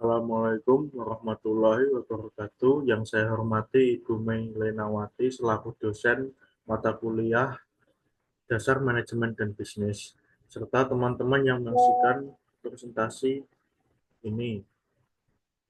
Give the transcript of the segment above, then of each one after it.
Assalamualaikum warahmatullahi wabarakatuh. Yang saya hormati Ibu Mei Lenawati selaku dosen mata kuliah Dasar Manajemen dan Bisnis, serta teman-teman yang menyaksikan presentasi ini.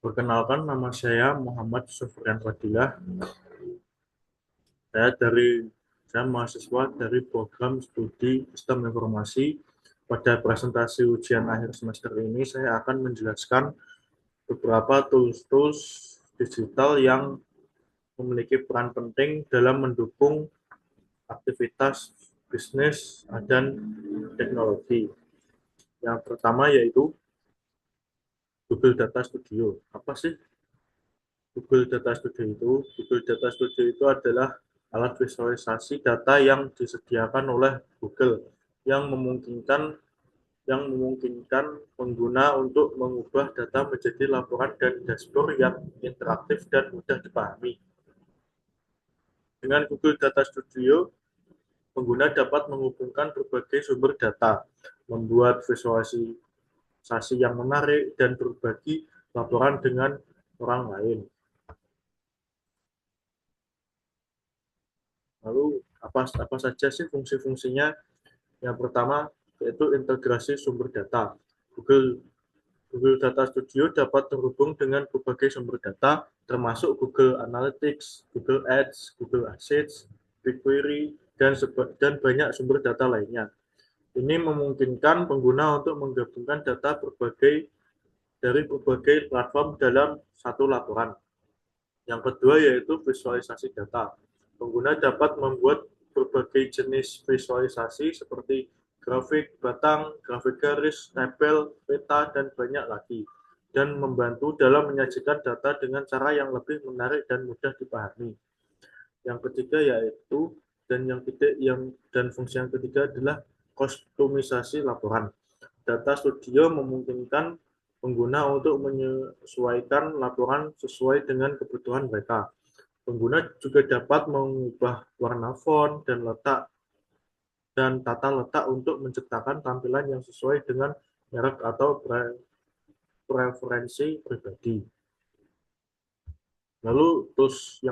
Perkenalkan, nama saya Muhammad Sufyan Fadilah. Saya mahasiswa dari program studi Sistem Informasi. Pada presentasi ujian akhir semester ini, saya akan menjelaskan beberapa tools-tools digital yang memiliki peran penting dalam mendukung aktivitas bisnis dan teknologi. Yang pertama yaitu Google Data Studio. Apa sih Google Data Studio itu? Google Data Studio itu adalah alat visualisasi data yang disediakan oleh Google yang memungkinkan pengguna untuk mengubah data menjadi laporan dan dashboard yang interaktif dan mudah dipahami. Dengan Google Data Studio, pengguna dapat menghubungkan berbagai sumber data, membuat visualisasi yang menarik, dan berbagi laporan dengan orang lain. Lalu, apa saja sih fungsi-fungsinya? Yang pertama, yaitu integrasi sumber data. Google Data Studio dapat terhubung dengan berbagai sumber data, termasuk Google Analytics, Google Ads, Google Sheets, BigQuery, dan banyak sumber data lainnya. Ini memungkinkan pengguna untuk menggabungkan data dari berbagai platform dalam satu laporan. Yang kedua yaitu visualisasi data. Pengguna dapat membuat berbagai jenis visualisasi seperti grafik batang, grafik garis, tabel, peta, dan banyak lagi, dan membantu dalam menyajikan data dengan cara yang lebih menarik dan mudah dipahami. Yang ketiga yaitu dan fungsi yang ketiga adalah kustomisasi laporan. Data Studio memungkinkan pengguna untuk menyesuaikan laporan sesuai dengan kebutuhan mereka. Pengguna juga dapat mengubah warna font dan tata letak untuk menciptakan tampilan yang sesuai dengan merek atau preferensi pribadi. Lalu tools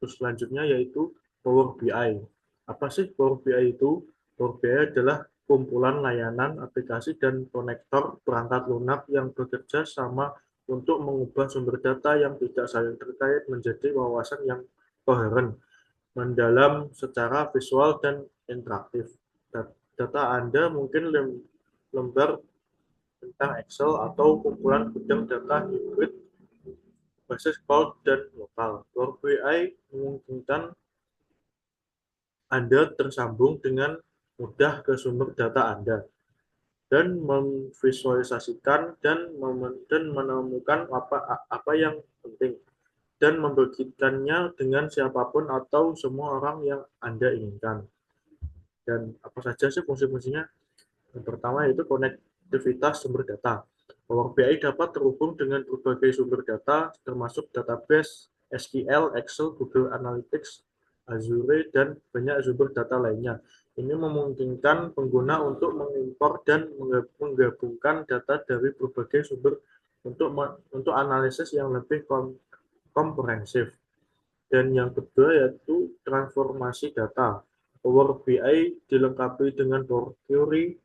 selanjutnya yaitu Power BI. Apa sih Power BI itu? Power BI adalah kumpulan layanan, aplikasi, dan konektor perangkat lunak yang bekerja sama untuk mengubah sumber data yang tidak saling terkait menjadi wawasan yang koheren, mendalam secara visual dan interaktif. Data Anda mungkin lembar tentang Excel atau kumpulan gudang data hibrid basis cloud dan lokal. Power BI memungkinkan Anda tersambung dengan mudah ke sumber data Anda dan memvisualisasikan dan menemukan apa yang penting dan membagikannya dengan siapapun atau semua orang yang Anda inginkan. Dan apa saja sih fungsi-fungsinya? Yang pertama yaitu konektivitas sumber data. Power BI dapat terhubung dengan berbagai sumber data, termasuk database, SQL, Excel, Google Analytics, Azure, dan banyak sumber data lainnya. Ini memungkinkan pengguna untuk mengimpor dan menggabungkan data dari berbagai sumber untuk analisis yang lebih komprehensif. Dan yang kedua yaitu transformasi data. Power BI dilengkapi dengan Power Query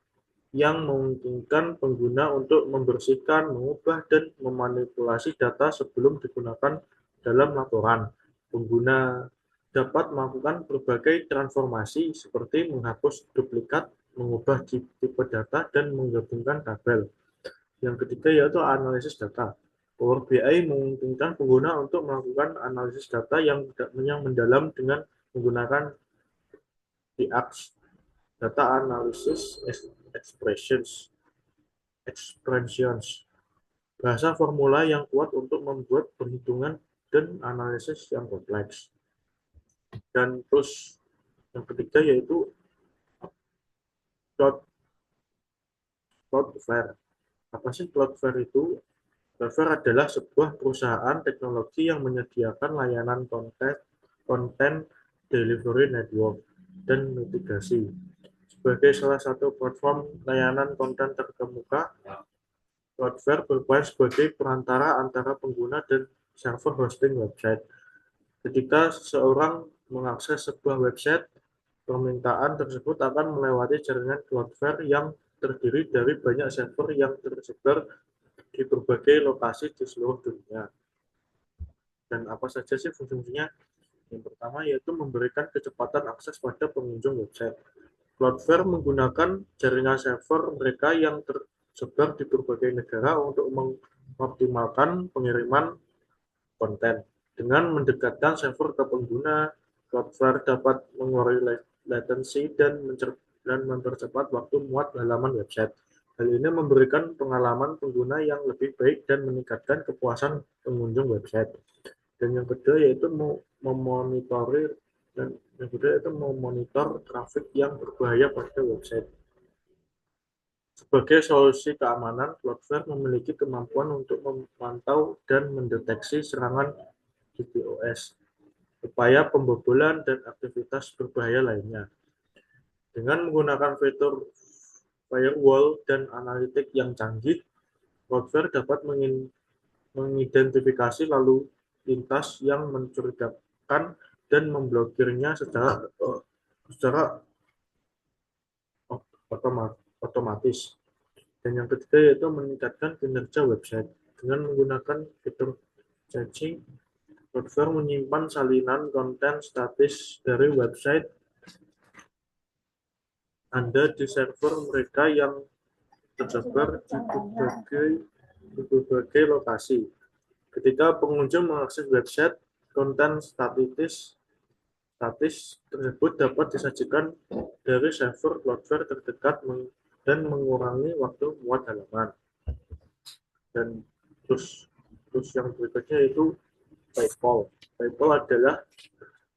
yang memungkinkan pengguna untuk membersihkan, mengubah, dan memanipulasi data sebelum digunakan dalam laporan. Pengguna dapat melakukan berbagai transformasi seperti menghapus duplikat, mengubah tipe data, dan menggabungkan tabel. Yang ketiga yaitu analisis data. Power BI memungkinkan pengguna untuk melakukan analisis data yang mendalam dengan menggunakan DAX, Data Analysis Expressions, bahasa formula yang kuat untuk membuat perhitungan dan analisis yang kompleks. Dan terus yang ketiga yaitu Cloudflare. Apa sih Cloudflare itu? Cloudflare adalah sebuah perusahaan teknologi yang menyediakan layanan konten delivery network dan mitigasi. Sebagai salah satu platform layanan konten terkemuka, Cloudflare berperan sebagai perantara antara pengguna dan server hosting website. Ketika seseorang mengakses sebuah website, permintaan tersebut akan melewati jaringan Cloudflare yang terdiri dari banyak server yang tersebar di berbagai lokasi di seluruh dunia. Dan apa saja sih fungsi-fungsinya? Yang pertama yaitu memberikan kecepatan akses pada pengunjung website. Cloudflare menggunakan jaringan server mereka yang tersebar di berbagai negara untuk mengoptimalkan pengiriman konten. Dengan mendekatkan server ke pengguna, Cloudflare dapat mengurangi latency dan mempercepat waktu muat halaman website. Hal ini memberikan pengalaman pengguna yang lebih baik dan meningkatkan kepuasan pengunjung website. Dan yang kedua yaitu memonitor dan yang kedua itu memonitor traffic yang berbahaya pada website. Sebagai solusi keamanan, Cloudflare memiliki kemampuan untuk memantau dan mendeteksi serangan DDoS, upaya pembobolan, dan aktivitas berbahaya lainnya. Dengan menggunakan fitur firewall dan analitik yang canggih, Cloudflare dapat mengidentifikasi lalu lintas yang mencurigakan dan memblokirnya secara otomatis. Dan yang ketiga yaitu meningkatkan kinerja website. Dengan menggunakan fitur caching, Cloudflare menyimpan salinan konten statis dari website Anda di server mereka yang tersebar di berbagai lokasi. Ketika pengunjung mengakses website, konten statis tersebut dapat disajikan dari server Cloudflare terdekat dan mengurangi waktu muat halaman. Dan terus yang berikutnya itu PayPal. PayPal adalah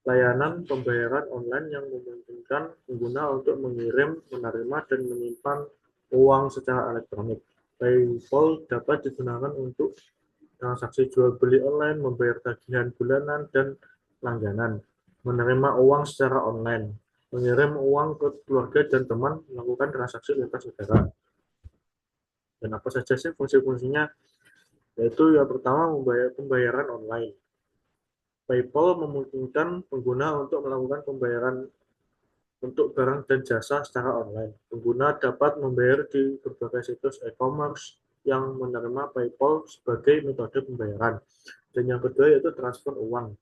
layanan pembayaran online yang memungkinkan pengguna untuk mengirim, menerima, dan menyimpan uang secara elektronik. PayPal dapat digunakan untuk transaksi jual beli online, membayar tagihan bulanan dan langganan, menerima uang secara online, mengirim uang ke keluarga dan teman, melakukan transaksi lintas negara. Dan apa saja sih fungsi-fungsinya? Yaitu yang pertama pembayaran online. PayPal memungkinkan pengguna untuk melakukan pembayaran untuk barang dan jasa secara online. Pengguna dapat membayar di berbagai situs e-commerce yang menerima PayPal sebagai metode pembayaran. Dan yang kedua yaitu transfer uang.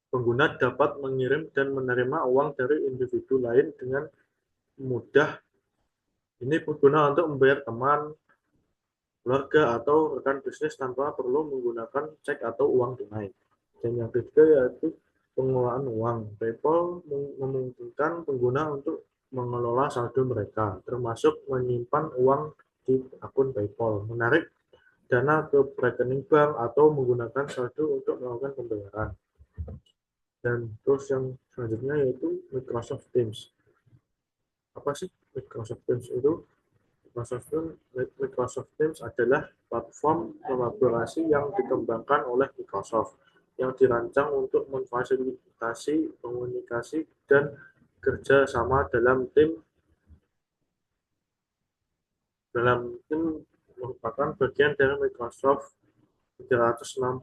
Pengguna dapat mengirim dan menerima uang dari individu lain dengan mudah. Ini pengguna untuk membayar teman, keluarga, atau rekan bisnis tanpa perlu menggunakan cek atau uang tunai. Dan yang ketiga yaitu pengelolaan uang. PayPal memungkinkan pengguna untuk mengelola saldo mereka, termasuk menyimpan uang di akun PayPal, menarik dana ke rekening bank, atau menggunakan saldo untuk melakukan pembayaran. Dan terus yang selanjutnya yaitu Microsoft Teams. Apa sih Microsoft Teams itu? Microsoft Teams adalah platform kolaborasi yang dikembangkan oleh Microsoft yang dirancang untuk memfasilitasi komunikasi dan kerja sama dalam tim merupakan bagian dari Microsoft 365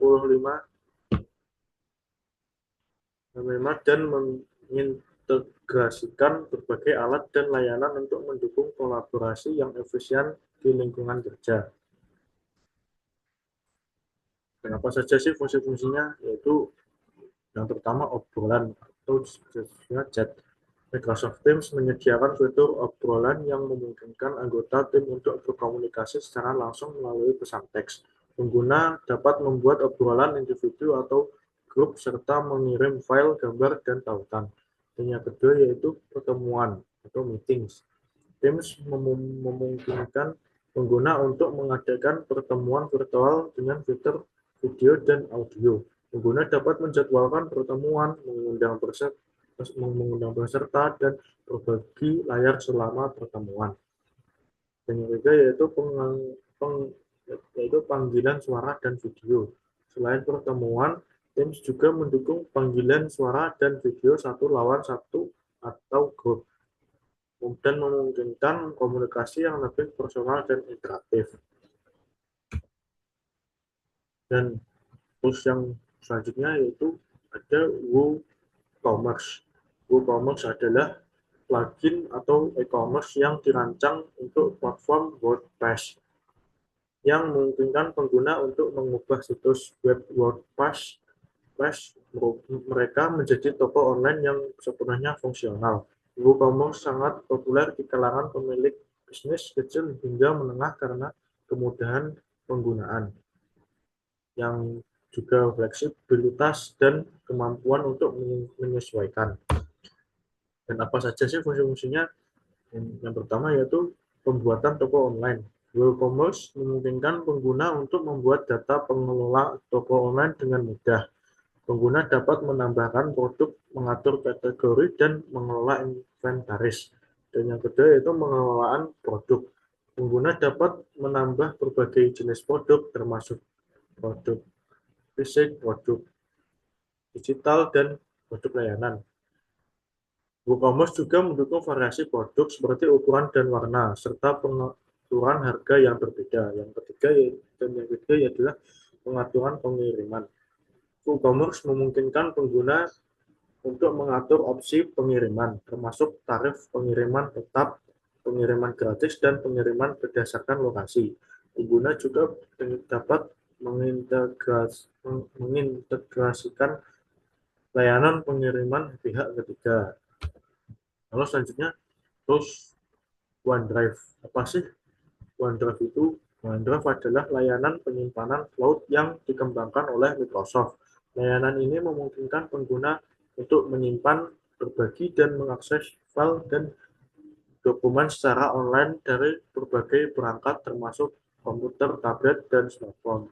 dan mengintegrasikan berbagai alat dan layanan untuk mendukung kolaborasi yang efisien di lingkungan kerja. Dan apa saja sih fungsi-fungsinya? Yaitu yang pertama obrolan atau chat. Microsoft Teams menyediakan fitur obrolan yang memungkinkan anggota tim untuk berkomunikasi secara langsung melalui pesan teks. Pengguna dapat membuat obrolan individu atau grup serta mengirim file, gambar, dan tautan. Dan yang kedua yaitu pertemuan atau meetings. Teams memungkinkan pengguna untuk mengadakan pertemuan virtual dengan fitur video dan audio. Pengguna dapat menjadwalkan pertemuan, mengundang peserta, dan berbagi layar selama pertemuan. Dan yang ketiga yaitu panggilan suara dan video. Selain pertemuan, Teams juga mendukung panggilan suara dan video satu lawan satu atau grup, dan memungkinkan komunikasi yang lebih personal dan interaktif. Dan terus yang selanjutnya yaitu ada WooCommerce. WooCommerce adalah plugin atau e-commerce yang dirancang untuk platform WordPress yang memungkinkan pengguna untuk mengubah situs web WordPress mereka menjadi toko online yang sepenuhnya fungsional. WooCommerce sangat populer di kalangan pemilik bisnis kecil hingga menengah karena kemudahan penggunaan yang juga fleksibilitas dan kemampuan untuk menyesuaikan. Dan apa saja sih fungsi-fungsinya? Yang pertama yaitu pembuatan toko online. WooCommerce memungkinkan pengguna untuk membuat data pengelola toko online dengan mudah. Pengguna dapat menambahkan produk, mengatur kategori, dan mengelola inventaris. Dan yang kedua yaitu pengelolaan produk. Pengguna dapat menambah berbagai jenis produk, termasuk produk fisik, produk digital, dan produk layanan. WooCommerce juga mendukung variasi produk seperti ukuran dan warna, serta pengaturan harga yang berbeda. Yang ketiga adalah pengaturan pengiriman. WooCommerce memungkinkan pengguna untuk mengatur opsi pengiriman, termasuk tarif pengiriman tetap, pengiriman gratis, dan pengiriman berdasarkan lokasi. Pengguna juga dapat mengintegrasikan layanan pengiriman pihak ketiga. Lalu selanjutnya, terus OneDrive. Apa sih OneDrive itu? OneDrive adalah layanan penyimpanan cloud yang dikembangkan oleh Microsoft. Layanan ini memungkinkan pengguna untuk menyimpan, berbagi, dan mengakses file dan dokumen secara online dari berbagai perangkat termasuk komputer, tablet, dan smartphone.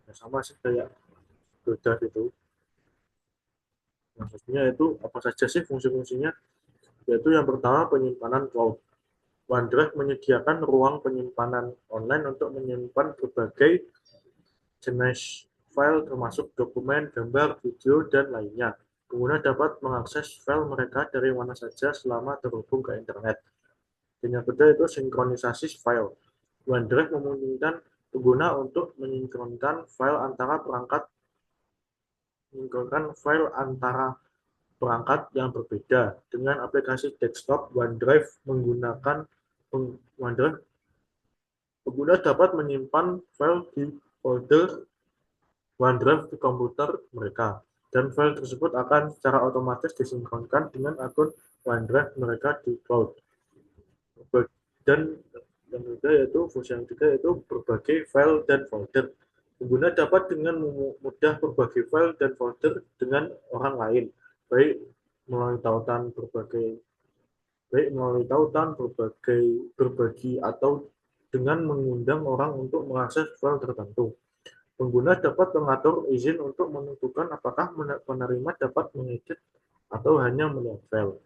Ya, sama sih kayak Drive itu. Maksudnya itu apa saja sih fungsi-fungsinya? Yaitu yang pertama penyimpanan cloud. OneDrive menyediakan ruang penyimpanan online untuk menyimpan berbagai jenis file termasuk dokumen, gambar, video, dan lainnya. Pengguna dapat mengakses file mereka dari mana saja selama terhubung ke internet. Dan yang kedua itu sinkronisasi file. OneDrive memungkinkan pengguna untuk menyinkronkan file antara perangkat yang berbeda. Dengan aplikasi desktop OneDrive menggunakan OneDrive, pengguna dapat menyimpan file di folder OneDrive di komputer mereka, dan file tersebut akan secara otomatis disinkronkan dengan akun OneDrive mereka di cloud. Dan yang ketiga yaitu fungsi yang ketiga yaitu berbagai file dan folder. Pengguna dapat dengan mudah berbagi file dan folder dengan orang lain, baik melalui tautan berbagai berbagi atau dengan mengundang orang untuk mengakses file tertentu. Pengguna dapat mengatur izin untuk menentukan apakah penerima dapat mengedit atau hanya melihat file.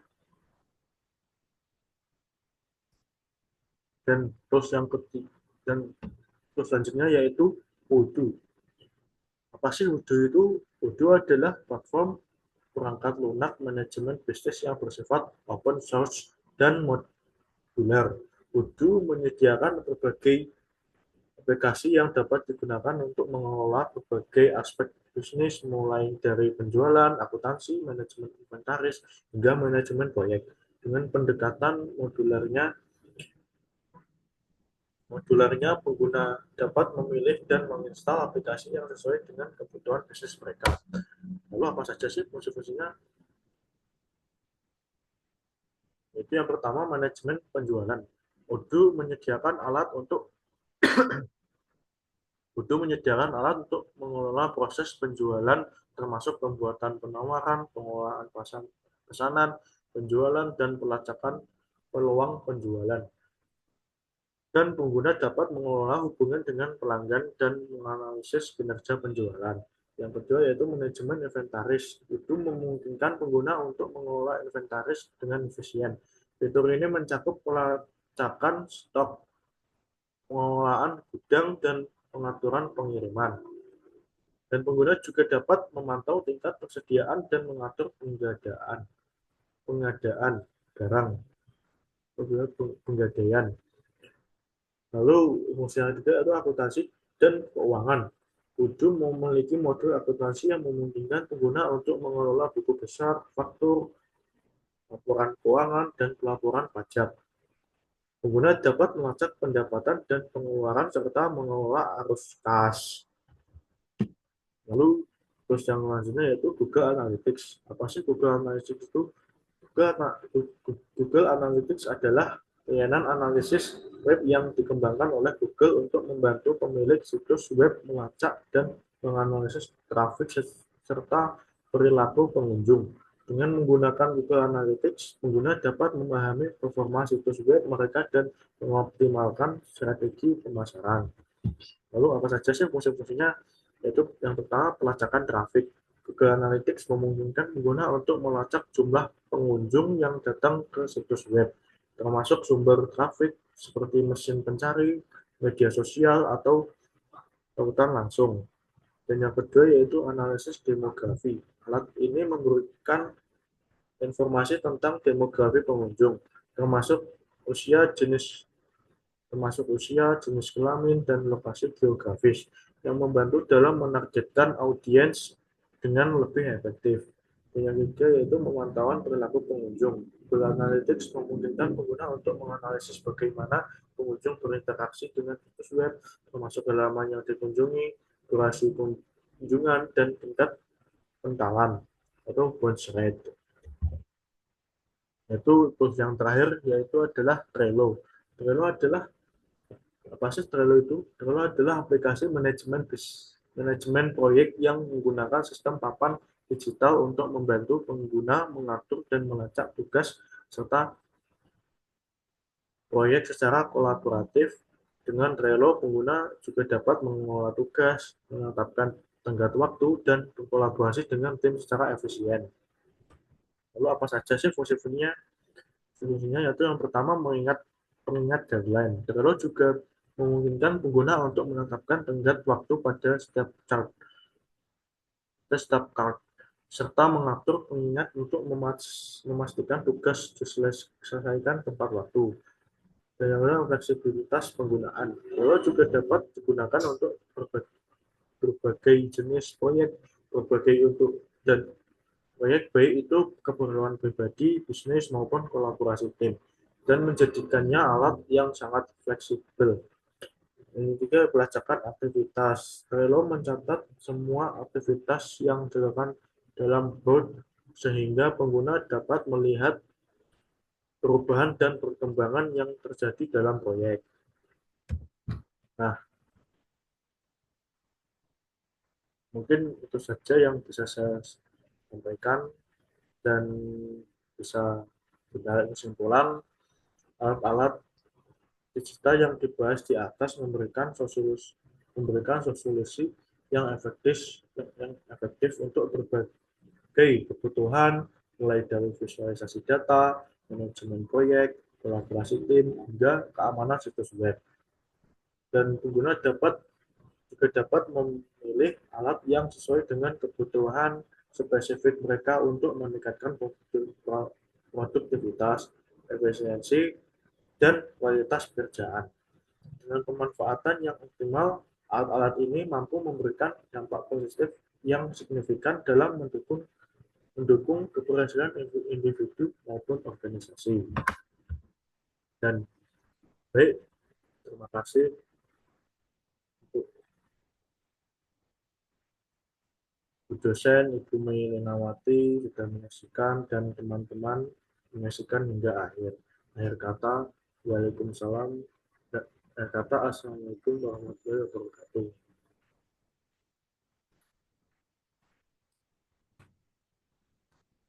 Dan terus yang ketiga dan terus selanjutnya yaitu Odoo. Apa sih Odoo itu? Odoo adalah platform perangkat lunak manajemen bisnis yang bersifat open source dan modular. Odoo menyediakan berbagai aplikasi yang dapat digunakan untuk mengelola berbagai aspek bisnis, mulai dari penjualan, akuntansi, manajemen inventaris, hingga manajemen proyek. Dengan pendekatan modularnya, pengguna dapat memilih dan menginstal aplikasi yang sesuai dengan kebutuhan bisnis mereka. Lalu apa saja sih fungsi-fungsinya? Itu yang pertama manajemen penjualan. Odoo menyediakan alat untuk Odoo menyediakan alat untuk mengelola proses penjualan termasuk pembuatan penawaran, pengolahan pesanan, penjualan, dan pelacakan peluang penjualan. Dan pengguna dapat mengelola hubungan dengan pelanggan dan menganalisis kinerja penjualan. Yang kedua yaitu manajemen inventaris. Itu memungkinkan pengguna untuk mengelola inventaris dengan efisien. Fitur ini mencakup pelacakan stok, pengelolaan gudang, dan pengaturan pengiriman. Dan pengguna juga dapat memantau tingkat persediaan dan mengatur pengadaan barang, penggadaian. Lalu fungsi yang ketiga itu akuntansi dan keuangan. Kudu memiliki modul akuntansi yang memungkinkan pengguna untuk mengelola buku besar, faktur, laporan keuangan, dan pelaporan pajak. Pengguna dapat melacak pendapatan dan pengeluaran serta mengelola arus kas. Lalu terus yang selanjutnya yaitu Google Analytics. Apa sih Google Analytics itu? Google Analytics adalah layanan analisis web yang dikembangkan oleh Google untuk membantu pemilik situs web melacak dan menganalisis trafik serta perilaku pengunjung. Dengan menggunakan Google Analytics, pengguna dapat memahami performa situs web mereka dan mengoptimalkan strategi pemasaran. Lalu apa saja sih fungsi-fungsinya? Yaitu yang pertama pelacakan trafik. Google Analytics memungkinkan pengguna untuk melacak jumlah pengunjung yang datang ke situs web, termasuk sumber trafik seperti mesin pencari, media sosial, atau tautan langsung. Dan yang kedua yaitu analisis demografi. Alat ini memberikan informasi tentang demografi pengunjung, termasuk usia, jenis jenis kelamin, dan lokasi geografis, yang membantu dalam menargetkan audiens dengan lebih efektif. Yang ketiga yaitu pemantauan perilaku pengunjung. Google Analytics memungkinkan pengguna untuk menganalisis bagaimana pengunjung berinteraksi dengan situs web, termasuk halaman yang dikunjungi, durasi kunjungan, dan tingkat pentalan atau bounce rate. Itu tools yang terakhir yaitu adalah Trello. Trello adalah apa sih Trello itu? Trello adalah aplikasi manajemen proyek yang menggunakan sistem papan digital untuk membantu pengguna mengatur dan melacak tugas serta proyek secara kolaboratif. Dengan Trello, pengguna juga dapat mengelola tugas, menetapkan tenggat waktu, dan berkolaborasi dengan tim secara efisien. Lalu apa saja sih fungsi-fungsinya? Fungsinya yaitu yang pertama pengingat deadline. Trello juga memungkinkan pengguna untuk menetapkan tenggat waktu pada setiap card, serta mengatur pengingat untuk memastikan tugas diselesaikan tepat waktu. Dan yang kedua, fleksibilitas penggunaan. Trello juga dapat digunakan untuk berbagai jenis proyek, berbagai untuk dan proyek baik itu keperluan pribadi, bisnis maupun kolaborasi tim, dan menjadikannya alat yang sangat fleksibel. Yang ketiga, pelacakan aktivitas. Trello mencatat semua aktivitas yang dilakukan dalam board sehingga pengguna dapat melihat perubahan dan perkembangan yang terjadi dalam proyek. Nah, mungkin itu saja yang bisa saya sampaikan dan bisa ditarik kesimpulan. Alat-alat digital yang dibahas di atas memberikan solusi yang efektif untuk berbagai kebutuhan, mulai dari visualisasi data, manajemen proyek, kolaborasi tim, hingga keamanan situs web. Dan pengguna juga dapat memilih alat yang sesuai dengan kebutuhan spesifik mereka untuk meningkatkan produktivitas, efisiensi, dan kualitas pekerjaan. Dengan pemanfaatan yang optimal, alat-alat ini mampu memberikan dampak positif yang signifikan dalam mendukung keberhasilan individu maupun organisasi. Dan baik, terima kasih untuk Bu dosen Ibu Mei Lenawati sudah menyaksikan dan teman-teman menyaksikan hingga akhir. Akhir kata, Waalaikumsalam. Akhir kata, Assalamualaikum warahmatullahi wabarakatuh.